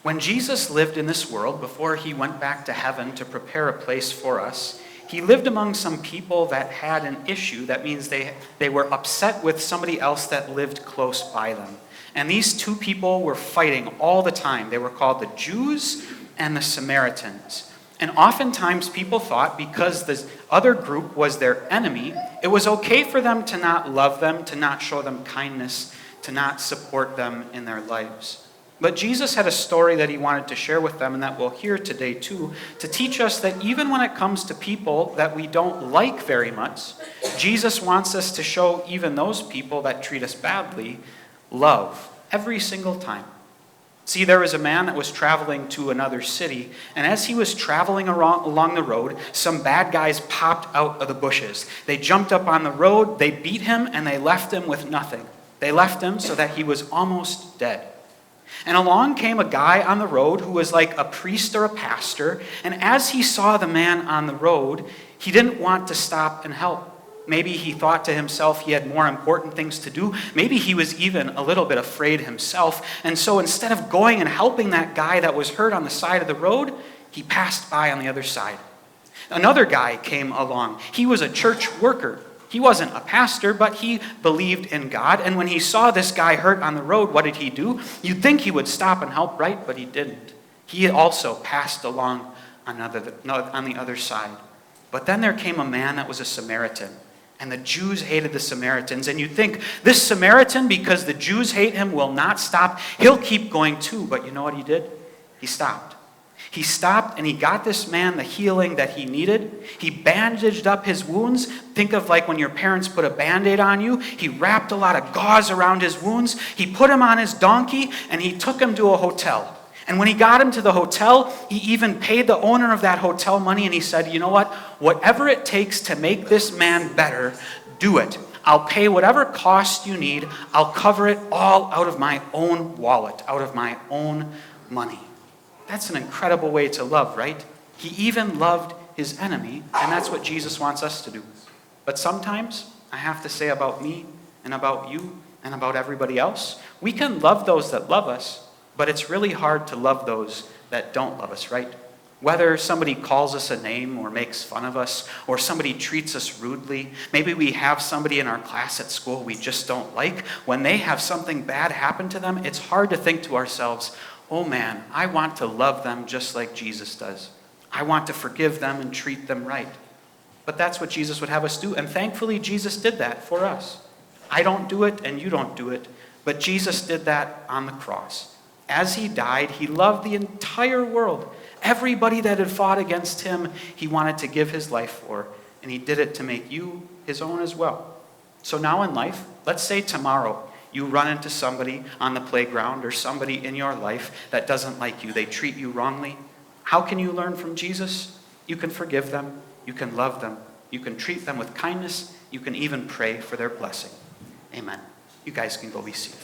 When Jesus lived in this world, before he went back to heaven to prepare a place for us, he lived among some people that had an issue. That means they were upset with somebody else that lived close by them. And these two people were fighting all the time. They were called the Jews and the Samaritans. And oftentimes people thought because this other group was their enemy, it was okay for them to not love them, to not show them kindness, to not support them in their lives. But Jesus had a story that he wanted to share with them, and that we'll hear today too, to teach us that even when it comes to people that we don't like very much, Jesus wants us to show even those people that treat us badly love every single time. See, there was a man that was traveling to another city, and as he was traveling along the road, some bad guys popped out of the bushes. They jumped up on the road, they beat him, and they left him with nothing. They left him so that he was almost dead. And along came a guy on the road who was like a priest or a pastor, and as he saw the man on the road, he didn't want to stop and help. Maybe he thought to himself he had more important things to do. Maybe he was even a little bit afraid himself. And so instead of going and helping that guy that was hurt on the side of the road, he passed by on the other side. Another guy came along. He was a church worker. He wasn't a pastor, but he believed in God. And when he saw this guy hurt on the road, what did he do? You'd think he would stop and help, right? But he didn't. He also passed along on the other side. But then there came a man that was a Samaritan. And the Jews hated the Samaritans. And you'd think, this Samaritan, because the Jews hate him, will not stop. He'll keep going too. But you know what he did? He stopped. He stopped and he got this man the healing that he needed. He bandaged up his wounds. Think of like when your parents put a Band-Aid on you. He wrapped a lot of gauze around his wounds. He put him on his donkey and he took him to a hotel. And when he got him to the hotel, he even paid the owner of that hotel money, and he said, you know what? Whatever it takes to make this man better, do it. I'll pay whatever cost you need. I'll cover it all out of my own wallet, out of my own money. That's an incredible way to love, right? He even loved his enemy, and that's what Jesus wants us to do. But sometimes, I have to say about me and about you and about everybody else, we can love those that love us, but it's really hard to love those that don't love us, right? Whether somebody calls us a name or makes fun of us, or somebody treats us rudely, maybe we have somebody in our class at school we just don't like. When they have something bad happen to them, it's hard to think to ourselves, oh man, I want to love them just like Jesus does. I want to forgive them and treat them right. But that's what Jesus would have us do, and thankfully Jesus did that for us. I don't do it and you don't do it, but Jesus did that on the cross. As he died, he loved the entire world. Everybody that had fought against him, he wanted to give his life for, and he did it to make you his own as well. So now in life, let's say tomorrow you run into somebody on the playground or somebody in your life that doesn't like you. They treat you wrongly. How can you learn from Jesus? You can forgive them. You can love them. You can treat them with kindness. You can even pray for their blessing. Amen. You guys can go be seated.